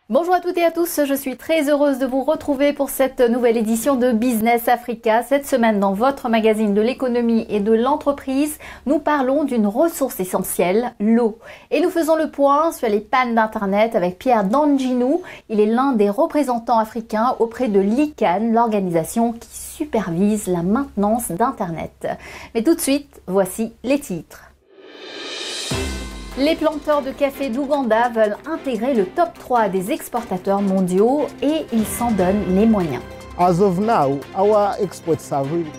Bonjour à toutes et à tous, je suis très heureuse de vous retrouver pour cette nouvelle édition de Business Africa. Cette semaine, dans votre magazine de l'économie et de l'entreprise, nous parlons d'une ressource essentielle, l'eau. Et nous faisons le point sur les pannes d'Internet avec Pierre Danginou. Il est l'un des représentants africains auprès de l'ICANN, l'organisation qui supervise la maintenance d'Internet. Mais tout de suite, voici les titres. Les planteurs de café d'Ouganda veulent intégrer le top 3 des exportateurs mondiaux et ils s'en donnent les moyens.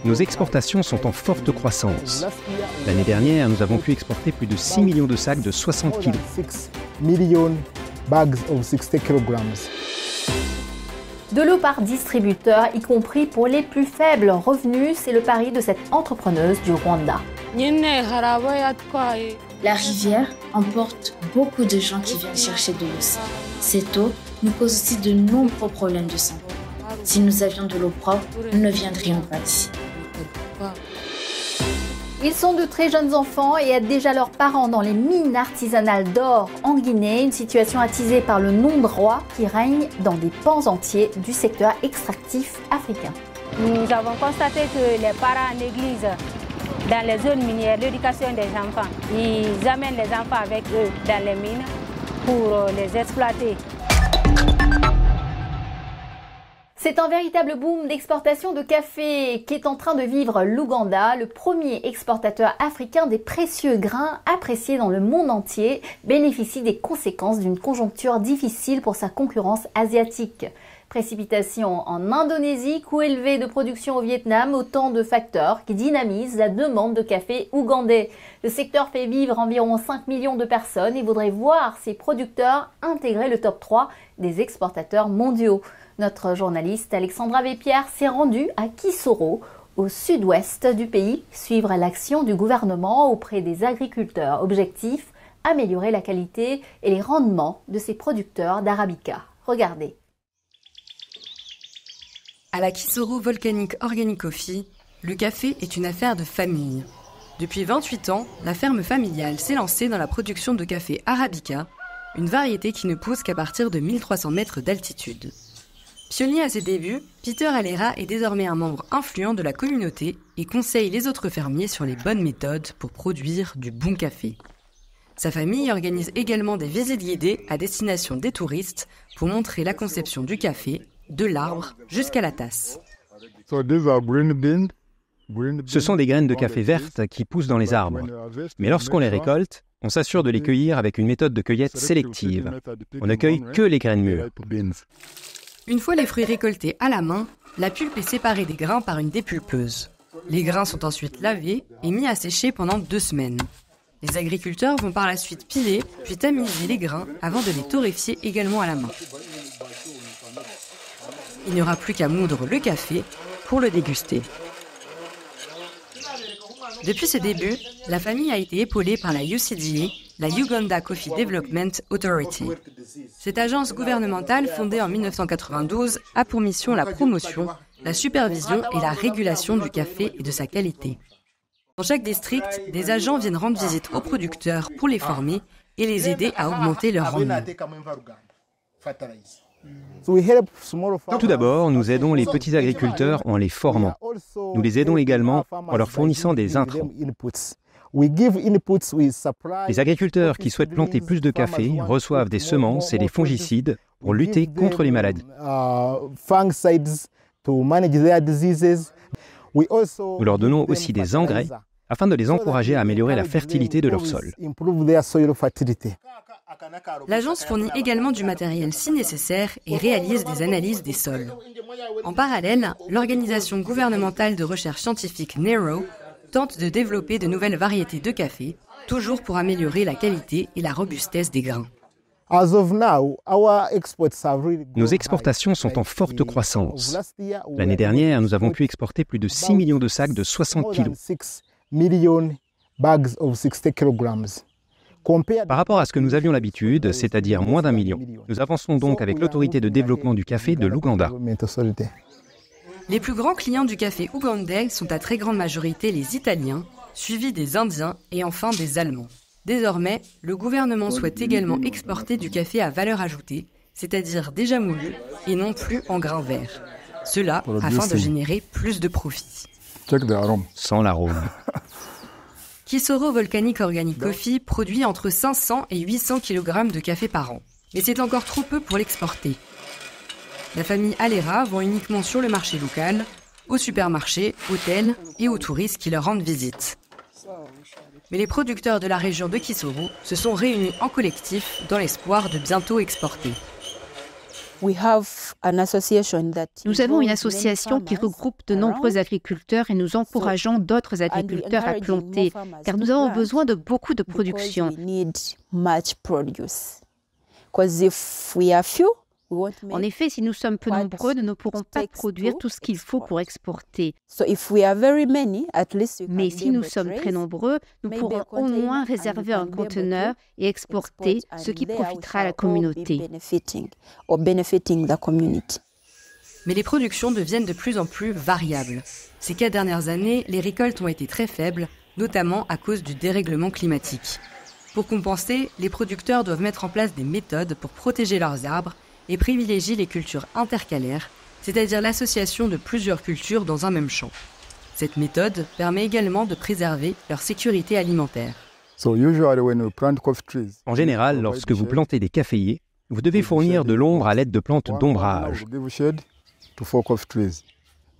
Nos exportations sont en forte croissance. L'année dernière, nous avons pu exporter plus de 6 millions de sacs de 60 kg. De l'eau par distributeur, y compris pour les plus faibles revenus, c'est le pari de cette entrepreneuse du Rwanda. La rivière emporte beaucoup de gens qui viennent chercher de l'eau. Cette eau nous cause aussi de nombreux problèmes de santé. Si nous avions de l'eau propre, nous ne viendrions pas ici. Ils sont de très jeunes enfants et aident déjà leurs parents dans les mines artisanales d'or en Guinée, une situation attisée par le non-droit qui règne dans des pans entiers du secteur extractif africain. Nous avons constaté que les parents négligent dans les zones minières l'éducation des enfants. Ils amènent les enfants avec eux dans les mines pour les exploiter. C'est un véritable boom d'exportation de café qui est en train de vivre l'Ouganda, le premier exportateur africain des précieux grains appréciés dans le monde entier, bénéficie des conséquences d'une conjoncture difficile pour sa concurrence asiatique. Précipitations en Indonésie, coût élevé de production au Vietnam, autant de facteurs qui dynamisent la demande de café ougandais. Le secteur fait vivre environ 5 millions de personnes et voudrait voir ses producteurs intégrer le top 3 des exportateurs mondiaux. Notre journaliste Alexandra Vépierre s'est rendue à Kisoro, au sud-ouest du pays, suivre l'action du gouvernement auprès des agriculteurs. Objectif, améliorer la qualité et les rendements de ces producteurs d'Arabica. Regardez. À la Kisoro Volcanic Organic Coffee, le café est une affaire de famille. Depuis 28 ans, la ferme familiale s'est lancée dans la production de café Arabica, une variété qui ne pousse qu'à partir de 1300 mètres d'altitude. Pionnier à ses débuts, Peter Alera est désormais un membre influent de la communauté et conseille les autres fermiers sur les bonnes méthodes pour produire du bon café. Sa famille organise également des visites guidées à destination des touristes pour montrer la conception du café, de l'arbre jusqu'à la tasse. Ce sont des graines de café vertes qui poussent dans les arbres. Mais lorsqu'on les récolte, on s'assure de les cueillir avec une méthode de cueillette sélective. On ne cueille que les graines mûres. Une fois les fruits récoltés à la main, la pulpe est séparée des grains par une dépulpeuse. Les grains sont ensuite lavés et mis à sécher pendant 2 semaines. Les agriculteurs vont par la suite piler, puis tamiser les grains avant de les torréfier également à la main. Il n'y aura plus qu'à moudre le café pour le déguster. Depuis ses débuts, la famille a été épaulée par la UCDA, la Uganda Coffee Development Authority. Cette agence gouvernementale fondée en 1992 a pour mission la promotion, la supervision et la régulation du café et de sa qualité. Dans chaque district, des agents viennent rendre visite aux producteurs pour les former et les aider à augmenter leur rendement. Tout d'abord, nous aidons les petits agriculteurs en les formant. Nous les aidons également en leur fournissant des intrants. Les agriculteurs qui souhaitent planter plus de café reçoivent des semences et des fongicides pour lutter contre les maladies. Nous leur donnons aussi des engrais afin de les encourager à améliorer la fertilité de leur sol. L'agence fournit également du matériel si nécessaire et réalise des analyses des sols. En parallèle, l'organisation gouvernementale de recherche scientifique NERO tente de développer de nouvelles variétés de café, toujours pour améliorer la qualité et la robustesse des grains. Nos exportations sont en forte croissance. L'année dernière, nous avons pu exporter plus de 6 millions de sacs de 60 kg. Par rapport à ce que nous avions l'habitude, c'est-à-dire moins d'1 million, nous avançons donc avec l'autorité de développement du café de l'Ouganda. Les plus grands clients du café ougandais sont à très grande majorité les Italiens, suivis des Indiens et enfin des Allemands. Désormais, le gouvernement souhaite également exporter du café à valeur ajoutée, c'est-à-dire déjà moulu et non plus en grains verts. Cela afin de générer plus de profits. Sans l'arôme. Kisoro Volcanic Organic Coffee produit entre 500 et 800 kg de café par an. Mais c'est encore trop peu pour l'exporter. La famille Alera vend uniquement sur le marché local, aux supermarchés, hôtels et aux touristes qui leur rendent visite. Mais les producteurs de la région de Kisoro se sont réunis en collectif dans l'espoir de bientôt exporter. Nous avons une association qui regroupe de nombreux agriculteurs et nous encourageons d'autres agriculteurs à planter, car nous avons besoin de beaucoup de production. En effet, si nous sommes peu nombreux, nous ne pourrons pas produire tout ce qu'il faut pour exporter. Mais si nous sommes très nombreux, nous pourrons au moins réserver un conteneur et exporter, ce qui profitera à la communauté. Mais les productions deviennent de plus en plus variables. Ces 4 dernières années, les récoltes ont été très faibles, notamment à cause du dérèglement climatique. Pour compenser, les producteurs doivent mettre en place des méthodes pour protéger leurs arbres et privilégient les cultures intercalaires, c'est-à-dire l'association de plusieurs cultures dans un même champ. Cette méthode permet également de préserver leur sécurité alimentaire. En général, lorsque vous plantez des caféiers, vous devez fournir de l'ombre à l'aide de plantes d'ombrage.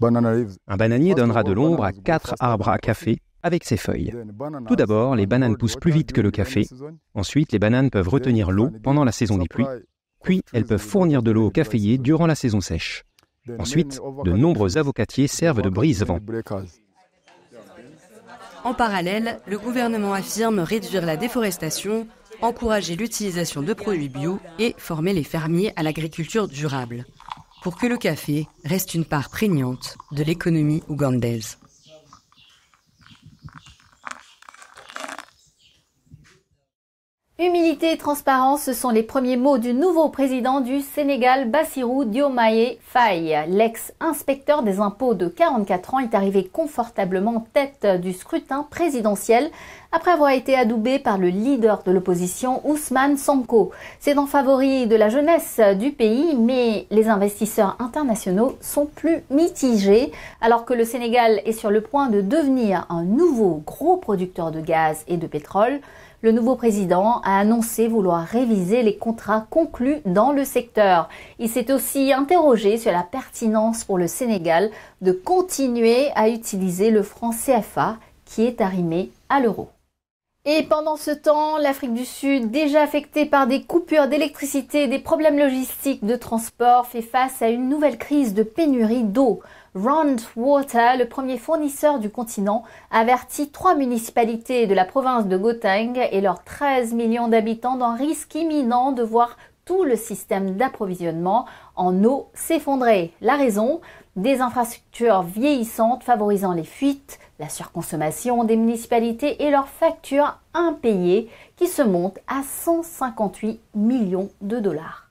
Un bananier donnera de l'ombre à 4 arbres à café avec ses feuilles. Tout d'abord, les bananes poussent plus vite que le café. Ensuite, les bananes peuvent retenir l'eau pendant la saison des pluies. Puis, elles peuvent fournir de l'eau aux caféiers durant la saison sèche. Ensuite, de nombreux avocatiers servent de brise-vent. En parallèle, le gouvernement affirme réduire la déforestation, encourager l'utilisation de produits bio et former les fermiers à l'agriculture durable, pour que le café reste une part prégnante de l'économie ougandaise. Humilité et transparence, ce sont les premiers mots du nouveau président du Sénégal, Bassirou Diomaye Faye. L'ex-inspecteur des impôts de 44 ans est arrivé confortablement tête du scrutin présidentiel après avoir été adoubé par le leader de l'opposition, Ousmane Sonko. C'est en favori de la jeunesse du pays, mais les investisseurs internationaux sont plus mitigés. Alors que le Sénégal est sur le point de devenir un nouveau gros producteur de gaz et de pétrole, le nouveau président a annoncé vouloir réviser les contrats conclus dans le secteur. Il s'est aussi interrogé sur la pertinence pour le Sénégal de continuer à utiliser le franc CFA qui est arrimé à l'euro. Et pendant ce temps, l'Afrique du Sud, déjà affectée par des coupures d'électricité et des problèmes logistiques de transport, fait face à une nouvelle crise de pénurie d'eau. Rand Water, le premier fournisseur du continent, a averti 3 municipalités de la province de Gauteng et leurs 13 millions d'habitants d'un risque imminent de voir tout le système d'approvisionnement en eau s'effondrer. La raison ? Des infrastructures vieillissantes favorisant les fuites, la surconsommation des municipalités et leurs factures impayées qui se montent à 158 millions de dollars.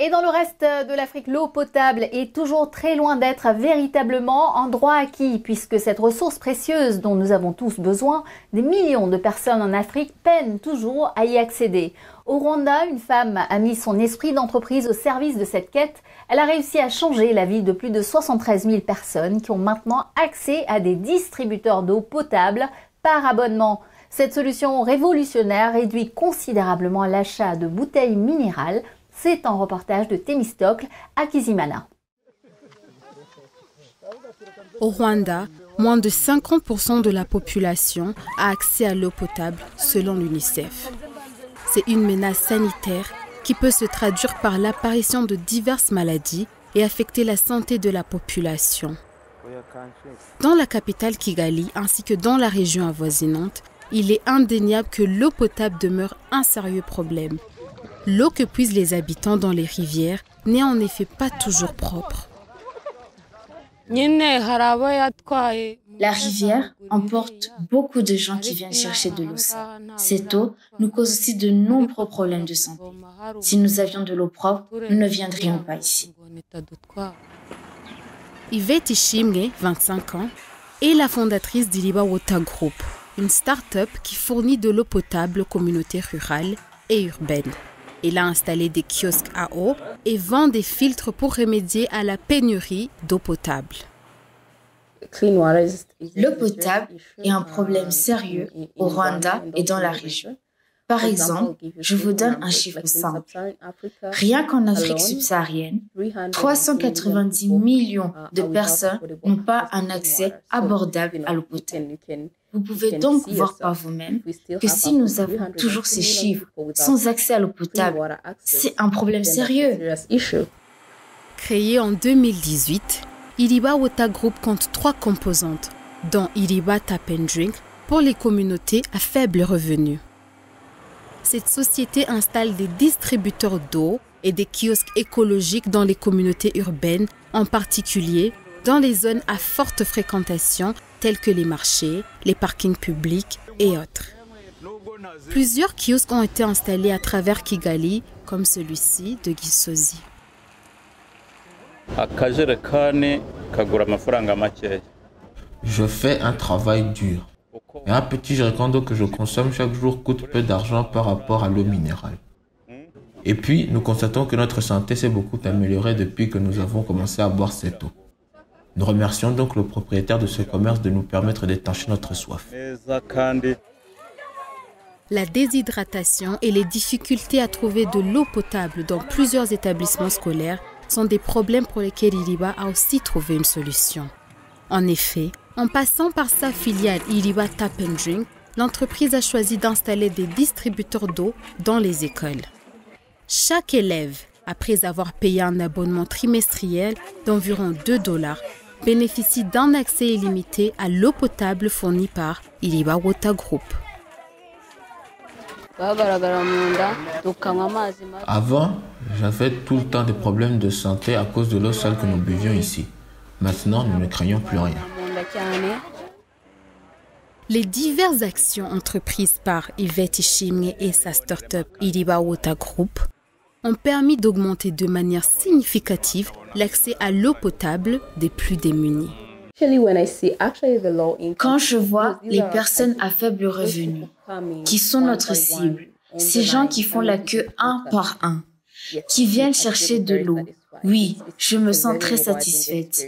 Et dans le reste de l'Afrique, l'eau potable est toujours très loin d'être véritablement un droit acquis, puisque cette ressource précieuse dont nous avons tous besoin, des millions de personnes en Afrique peinent toujours à y accéder. Au Rwanda, une femme a mis son esprit d'entreprise au service de cette quête. Elle a réussi à changer la vie de plus de 73 000 personnes qui ont maintenant accès à des distributeurs d'eau potable par abonnement. Cette solution révolutionnaire réduit considérablement l'achat de bouteilles minérales. C'est un reportage de Temistocle à Kizimana. Au Rwanda, moins de 50% de la population a accès à l'eau potable, selon l'UNICEF. C'est une menace sanitaire qui peut se traduire par l'apparition de diverses maladies et affecter la santé de la population. Dans la capitale Kigali ainsi que dans la région avoisinante, il est indéniable que l'eau potable demeure un sérieux problème. L'eau que puisent les habitants dans les rivières n'est en effet pas toujours propre. La rivière emporte beaucoup de gens qui viennent chercher de l'eau sale. Cette eau nous cause aussi de nombreux problèmes de santé. Si nous avions de l'eau propre, nous ne viendrions pas ici. Yvette Ishimwe, 25 ans, est la fondatrice d'Iliba Water Group, une start-up qui fournit de l'eau potable aux communautés rurales et urbaines. Elle a installé des kiosques à eau et vend des filtres pour remédier à la pénurie d'eau potable. L'eau potable est un problème sérieux au Rwanda et dans la région. Par exemple, je vous donne un chiffre simple. Rien qu'en Afrique subsaharienne, 390 millions de personnes n'ont pas un accès abordable à l'eau potable. Vous pouvez donc voir par vous-même que si nous avons toujours ces chiffres sans accès à l'eau potable, c'est un problème sérieux. Créé en 2018, Iliba Water Group compte 3 composantes, dont Iliba Tap and Drink pour les communautés à faible revenu. Cette société installe des distributeurs d'eau et des kiosques écologiques dans les communautés urbaines, en particulier dans les zones à forte fréquentation telles que les marchés, les parkings publics et autres. Plusieurs kiosques ont été installés à travers Kigali, comme celui-ci de Gisozi. Je fais un travail dur. Et un petit jerrycan d'eau que je consomme chaque jour coûte peu d'argent par rapport à l'eau minérale. Et puis, nous constatons que notre santé s'est beaucoup améliorée depuis que nous avons commencé à boire cette eau. Nous remercions donc le propriétaire de ce commerce de nous permettre d'étancher notre soif. La déshydratation et les difficultés à trouver de l'eau potable dans plusieurs établissements scolaires sont des problèmes pour lesquels Iliba a aussi trouvé une solution. En effet, en passant par sa filiale Iliba Tap and Drink, l'entreprise a choisi d'installer des distributeurs d'eau dans les écoles. Chaque élève, après avoir payé un abonnement trimestriel d'environ $2, bénéficie d'un accès illimité à l'eau potable fournie par Iliba Water Group. Avant, j'avais tout le temps des problèmes de santé à cause de l'eau sale que nous buvions ici. Maintenant, nous ne craignons plus rien. Les diverses actions entreprises par Yvette Ishimwe et sa start-up Iliba Water Group ont permis d'augmenter de manière significative l'accès à l'eau potable des plus démunis. Quand je vois les personnes à faible revenu, qui sont notre cible, ces gens qui font la queue un par un, qui viennent chercher de l'eau, oui, je me sens très satisfaite.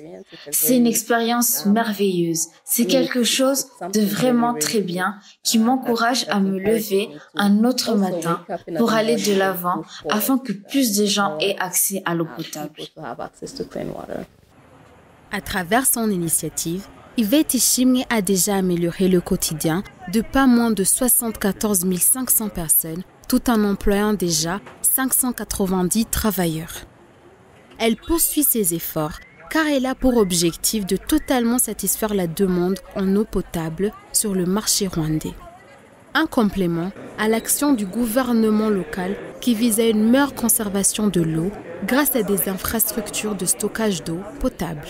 C'est une expérience merveilleuse. C'est quelque chose de vraiment très bien qui m'encourage à me lever un autre matin pour aller de l'avant afin que plus de gens aient accès à l'eau potable. À travers son initiative, Yvette Ishimwe a déjà amélioré le quotidien de pas moins de 74 500 personnes, tout en employant déjà 590 travailleurs. Elle poursuit ses efforts car elle a pour objectif de totalement satisfaire la demande en eau potable sur le marché rwandais. Un complément à l'action du gouvernement local qui vise à une meilleure conservation de l'eau grâce à des infrastructures de stockage d'eau potable.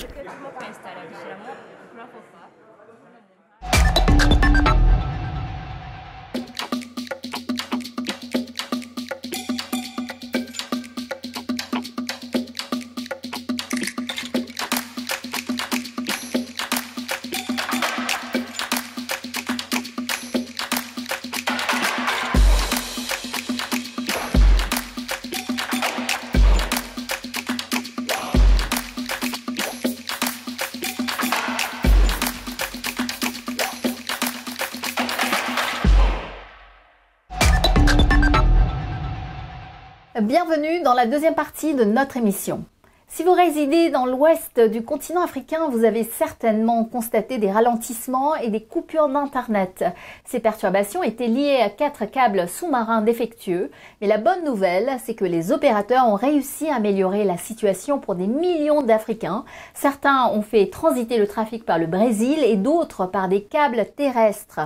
Bienvenue dans la deuxième partie de notre émission. Si vous résidez dans l'ouest du continent africain, vous avez certainement constaté des ralentissements et des coupures d'Internet. Ces perturbations étaient liées à 4 câbles sous-marins défectueux, mais la bonne nouvelle, c'est que les opérateurs ont réussi à améliorer la situation pour des millions d'Africains. Certains ont fait transiter le trafic par le Brésil et d'autres par des câbles terrestres.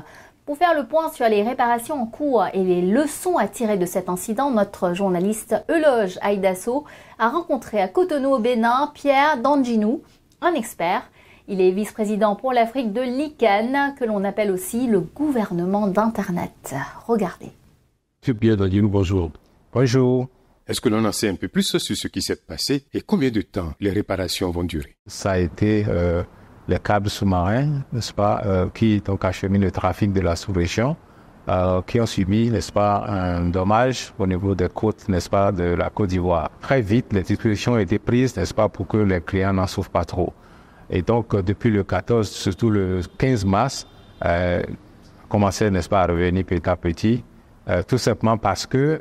Pour faire le point sur les réparations en cours et les leçons à tirer de cet incident, notre journaliste Euloge Aïdasso a rencontré à Cotonou au Bénin Pierre Danginou, un expert. Il est vice-président pour l'Afrique de l'ICANN, que l'on appelle aussi le gouvernement d'Internet. Regardez. Pierre Danginou, bonjour. Bonjour. Est-ce que l'on en sait un peu plus sur ce qui s'est passé et combien de temps les réparations vont durer? Ça a été les câbles sous-marins, n'est-ce pas, qui donc acheminent le trafic de la sous-région, qui ont subi, n'est-ce pas, un dommage au niveau des côtes, n'est-ce pas, de la Côte d'Ivoire. Très vite, les dispositions ont été prises, n'est-ce pas, pour que les clients n'en souffrent pas trop. Et donc, depuis le 14, surtout le 15 mars, commençait, n'est-ce pas, à revenir petit à petit, tout simplement parce que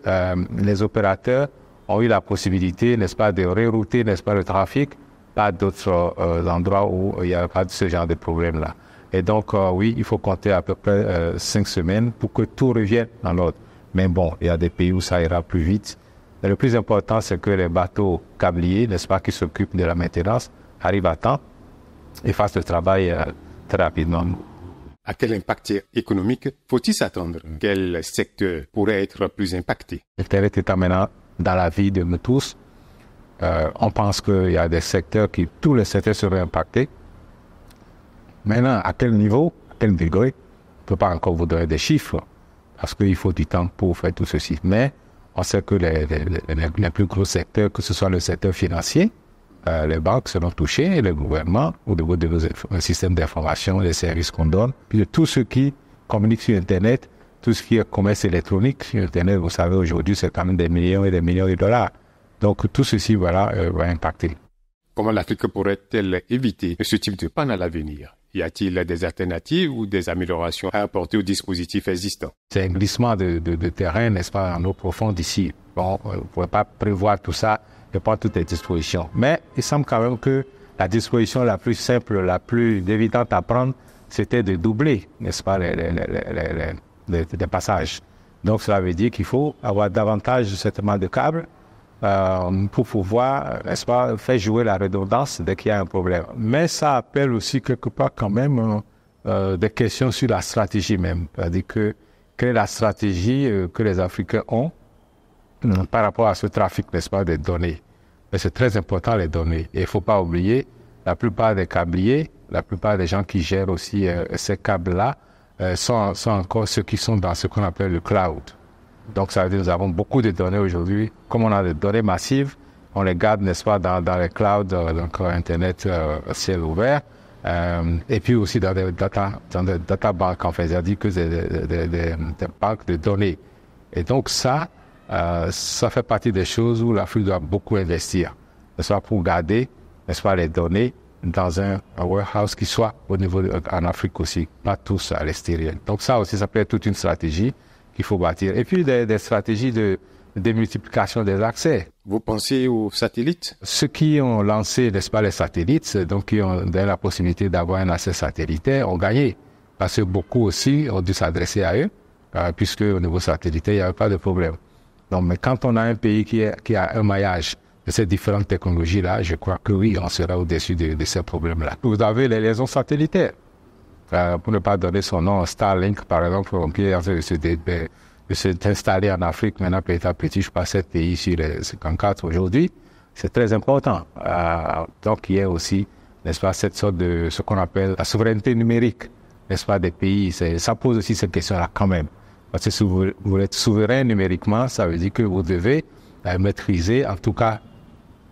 les opérateurs ont eu la possibilité, n'est-ce pas, de rerouter, n'est-ce pas, le trafic par d'autres endroits où il n'y a pas de ce genre de problème-là. Et donc, oui, il faut compter à peu près 5 semaines pour que tout revienne dans l'ordre. Mais bon, il y a des pays où ça ira plus vite. Mais le plus important, c'est que les bateaux câbliers, n'est-ce pas, qui s'occupent de la maintenance, arrivent à temps et fassent le travail très rapidement. À quel impact économique faut-il s'attendre? Quel secteur pourrait être plus impacté? Internet est maintenant dans la vie de nous tous. On pense qu'il y a des secteurs tous les secteurs seraient impactés. Maintenant, à quel niveau, à quel degré, on ne peut pas encore vous donner des chiffres parce qu'il faut du temps pour faire tout ceci. Mais on sait que les plus gros secteurs, que ce soit le secteur financier, les banques seront touchées, et le gouvernement, au niveau de nos systèmes d'information, les services qu'on donne, puis de tout ce qui communique sur Internet, tout ce qui est commerce électronique sur Internet, vous savez, aujourd'hui, c'est quand même des millions et des millions de dollars. Donc, tout ceci, voilà, va impacter. Comment l'Afrique pourrait-elle éviter ce type de panne à l'avenir? Y a-t-il des alternatives ou des améliorations à apporter aux dispositifs existants? C'est un glissement de terrain, n'est-ce pas, en eau profonde ici. Bon, vous ne pouvez pas prévoir tout ça, et prendre toutes les dispositions. Mais il semble quand même que la disposition la plus simple, la plus évidente à prendre, c'était de doubler, n'est-ce pas, les passages. Donc, cela veut dire qu'il faut avoir davantage, certainement, de câbles pour pouvoir, n'est-ce pas, faire jouer la redondance dès qu'il y a un problème. Mais ça appelle aussi quelque part quand même des questions sur la stratégie même. C'est-à-dire quelle est la stratégie que les Africains ont par rapport à ce trafic, n'est-ce pas, des données. Mais c'est très important, les données. Et il ne faut pas oublier, la plupart des câbliers, la plupart des gens qui gèrent aussi ces câbles-là sont encore ceux qui sont dans ce qu'on appelle le cloud. Donc, ça veut dire que nous avons beaucoup de données aujourd'hui. Comme on a des données massives, on les garde, n'est-ce pas, dans les clouds, donc Internet, ciel ouvert, et puis aussi dans des data banks, en fait, c'est-à-dire que des banques de données. Et donc, ça fait partie des choses où l'Afrique doit beaucoup investir, n'est-ce pas, pour garder, n'est-ce pas, les données dans un warehouse qui soit au niveau en Afrique aussi, pas tous à l'extérieur. Donc, ça aussi, ça peut être toute une stratégie qu'il faut bâtir. Et puis, des stratégies de multiplication des accès. Vous pensez aux satellites? Ceux qui ont lancé, n'est-ce pas, les satellites, donc qui ont donné la possibilité d'avoir un accès satellitaire, ont gagné. Parce que beaucoup aussi ont dû s'adresser à eux, puisque au niveau satellitaire, il n'y avait pas de problème. Donc, mais quand on a un pays qui a un maillage de ces différentes technologies-là, je crois que oui, on sera au-dessus de ces problèmes-là. Vous avez les liaisons satellitaires. Pour ne pas donner son nom, Starlink, par exemple, qui est en train de s'installer en Afrique maintenant petit à petit, je passe 7 pays sur les 54 aujourd'hui. C'est très important. Donc, il y a aussi, n'est-ce pas, cette sorte de ce qu'on appelle la souveraineté numérique, n'est-ce pas, des pays. Ça pose aussi cette question-là quand même. Parce que si vous voulez être souverain numériquement, ça veut dire que vous devez maîtriser, en tout cas,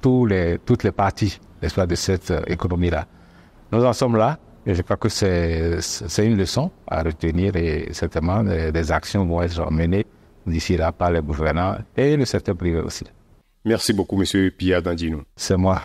toutes les parties, n'est-ce pas, de cette économie-là. Nous en sommes là. Et je crois que c'est une leçon à retenir et certainement des actions vont être menées d'ici là par les gouvernants et le secteur privé aussi. Merci beaucoup, M. Pierre Dandino. C'est moi.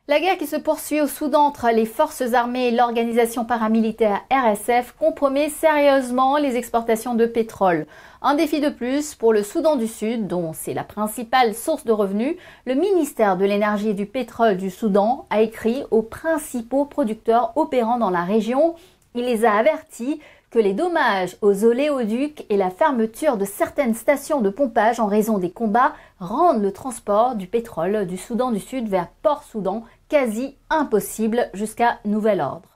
La guerre qui se poursuit au Soudan entre les forces armées et l'organisation paramilitaire RSF compromet sérieusement les exportations de pétrole. Un défi de plus pour le Soudan du Sud, dont c'est la principale source de revenus. Le ministère de l'Énergie et du Pétrole du Soudan a écrit aux principaux producteurs opérant dans la région. Il les a avertis que les dommages aux oléoducs et la fermeture de certaines stations de pompage en raison des combats rendent le transport du pétrole du Soudan du Sud vers Port-Soudan quasi impossible jusqu'à nouvel ordre.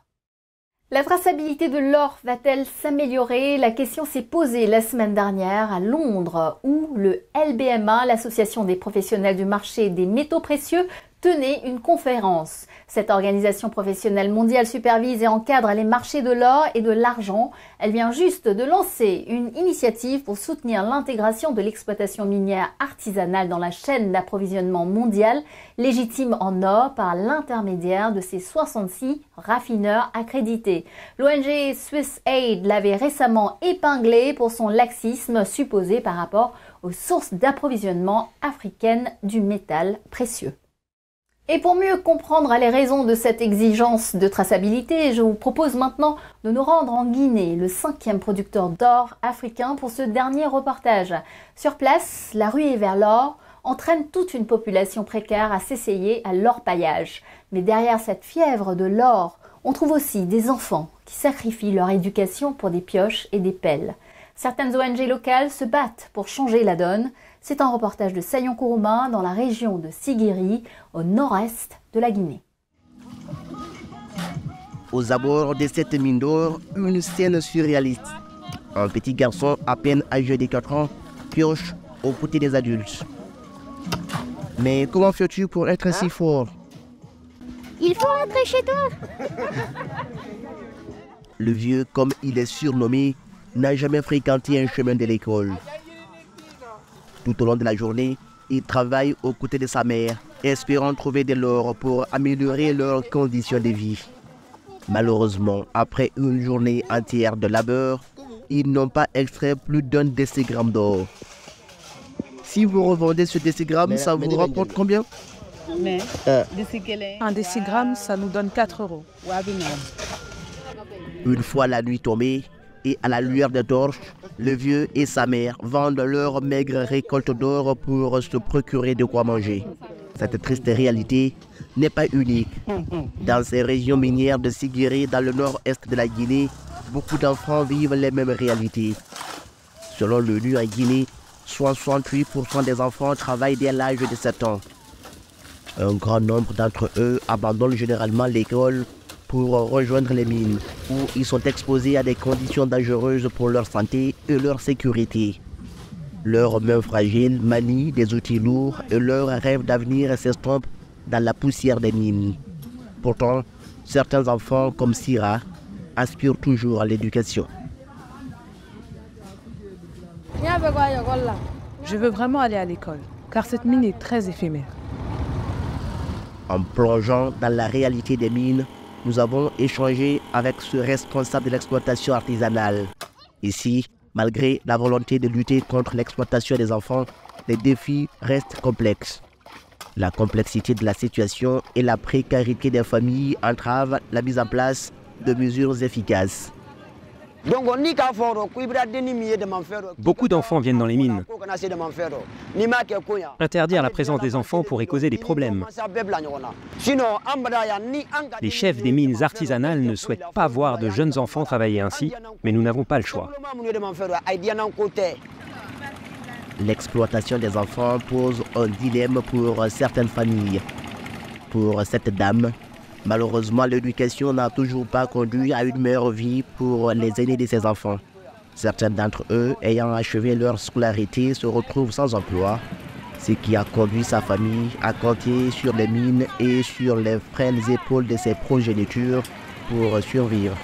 La traçabilité de l'or va-t-elle s'améliorer? La question s'est posée la semaine dernière à Londres où le LBMA, l'association des professionnels du marché des métaux précieux, tenait une conférence. Cette organisation professionnelle mondiale supervise et encadre les marchés de l'or et de l'argent. Elle vient juste de lancer une initiative pour soutenir l'intégration de l'exploitation minière artisanale dans la chaîne d'approvisionnement mondiale, légitime en or par l'intermédiaire de ses 66 raffineurs accrédités. L'ONG Swiss Aid l'avait récemment épinglé pour son laxisme supposé par rapport aux sources d'approvisionnement africaines du métal précieux. Et pour mieux comprendre les raisons de cette exigence de traçabilité, je vous propose maintenant de nous rendre en Guinée, le 5e producteur d'or africain, pour ce dernier reportage. Sur place, la ruée vers l'or entraîne toute une population précaire à s'essayer à l'orpaillage. Mais derrière cette fièvre de l'or, on trouve aussi des enfants qui sacrifient leur éducation pour des pioches et des pelles. Certaines ONG locales se battent pour changer la donne. C'est un reportage de Sayon Kourouma dans la région de Sigiri, au nord-est de la Guinée. Aux abords de cette mine d'or, une scène surréaliste. Un petit garçon à peine âgé de 4 ans pioche aux côtés des adultes. Mais comment fais-tu pour être si fort? Il faut rentrer chez toi. Le vieux, comme il est surnommé, n'a jamais fréquenté un chemin de l'école. Tout au long de la journée, il travaille aux côtés de sa mère, espérant trouver de l'or pour améliorer leurs conditions de vie. Malheureusement, après une journée entière de labeur, ils n'ont pas extrait plus d'1 décigramme d'or. Si vous revendez ce décigramme, ça vous rapporte combien? Un décigramme, ça nous donne 4 €. Une fois la nuit tombée, et à la lueur des torches, le vieux et sa mère vendent leur maigre récolte d'or pour se procurer de quoi manger. Cette triste réalité n'est pas unique. Dans ces régions minières de Sigiri, dans le nord-est de la Guinée, beaucoup d'enfants vivent les mêmes réalités. Selon l'ONU en Guinée, 68% des enfants travaillent dès l'âge de 7 ans. Un grand nombre d'entre eux abandonnent généralement l'école pour rejoindre les mines, où ils sont exposés à des conditions dangereuses pour leur santé et leur sécurité. Leurs mains fragiles manient des outils lourds et leurs rêves d'avenir s'estompent dans la poussière des mines. Pourtant, certains enfants, comme Sira, aspirent toujours à l'éducation. Je veux vraiment aller à l'école, car cette mine est très éphémère. En plongeant dans la réalité des mines, nous avons échangé avec ce responsable de l'exploitation artisanale. Ici, malgré la volonté de lutter contre l'exploitation des enfants, les défis restent complexes. La complexité de la situation et la précarité des familles entravent la mise en place de mesures efficaces. Beaucoup d'enfants viennent dans les mines. Interdire la présence des enfants pourrait causer des problèmes. Les chefs des mines artisanales ne souhaitent pas voir de jeunes enfants travailler ainsi, mais nous n'avons pas le choix. L'exploitation des enfants pose un dilemme pour certaines familles. Pour cette dame, malheureusement, l'éducation n'a toujours pas conduit à une meilleure vie pour les aînés de ses enfants. Certains d'entre eux, ayant achevé leur scolarité, se retrouvent sans emploi, ce qui a conduit sa famille à compter sur les mines et sur les frêles épaules de ses progénitures pour survivre.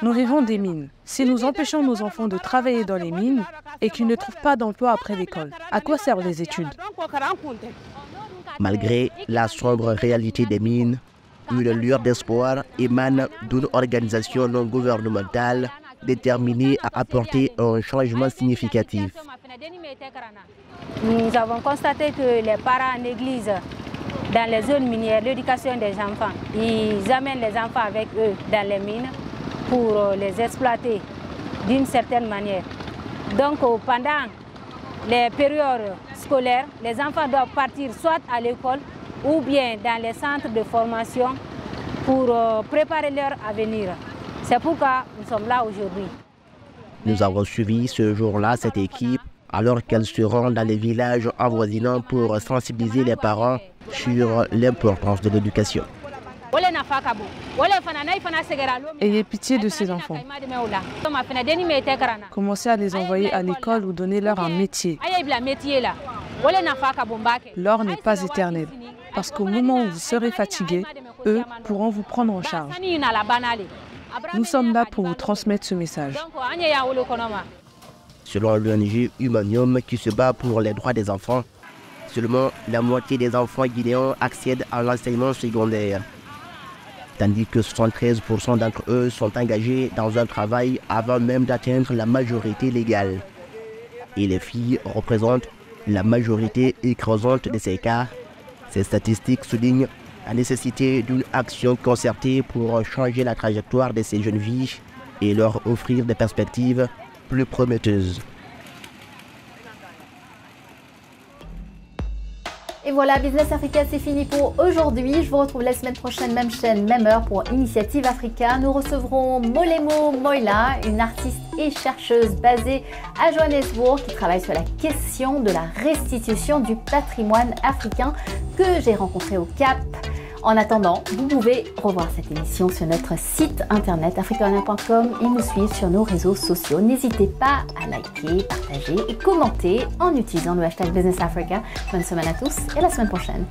Nous vivons des mines. Si nous empêchons nos enfants de travailler dans les mines et qu'ils ne trouvent pas d'emploi après l'école, à quoi servent les études? Malgré la sombre réalité des mines, une lueur d'espoir émane d'une organisation non gouvernementale déterminée à apporter un changement significatif. Nous avons constaté que les parents négligent dans les zones minières l'éducation des enfants. Ils amènent les enfants avec eux dans les mines pour les exploiter d'une certaine manière. Donc pendant les périodes scolaires, les enfants doivent partir soit à l'école ou bien dans les centres de formation pour préparer leur avenir. C'est pourquoi nous sommes là aujourd'hui. Nous avons suivi ce jour-là cette équipe alors qu'elle se rend dans les villages avoisinants pour sensibiliser les parents sur l'importance de l'éducation. Ayez pitié de ces enfants. Commencez à les envoyer à l'école ou donnez-leur un métier. L'or n'est pas éternel, parce qu'au moment où vous serez fatigué, eux pourront vous prendre en charge. Nous sommes là pour vous transmettre ce message. Selon l'ONG Humanium qui se bat pour les droits des enfants, seulement la moitié des enfants guinéens accèdent à l'enseignement secondaire, tandis que 73% d'entre eux sont engagés dans un travail avant même d'atteindre la majorité légale. Et les filles représentent la majorité écrasante de ces cas. Ces statistiques soulignent la nécessité d'une action concertée pour changer la trajectoire de ces jeunes filles et leur offrir des perspectives plus prometteuses. Et voilà, Business Africa, c'est fini pour aujourd'hui. Je vous retrouve la semaine prochaine, même chaîne, même heure pour Initiative Africa. Nous recevrons Molemo Moila, une artiste et chercheuse basée à Johannesburg qui travaille sur la question de la restitution du patrimoine africain que j'ai rencontré au Cap. En attendant, vous pouvez revoir cette émission sur notre site internet africaonion.com et nous suivre sur nos réseaux sociaux. N'hésitez pas à liker, partager et commenter en utilisant le hashtag Business Africa. Bonne semaine à tous et à la semaine prochaine.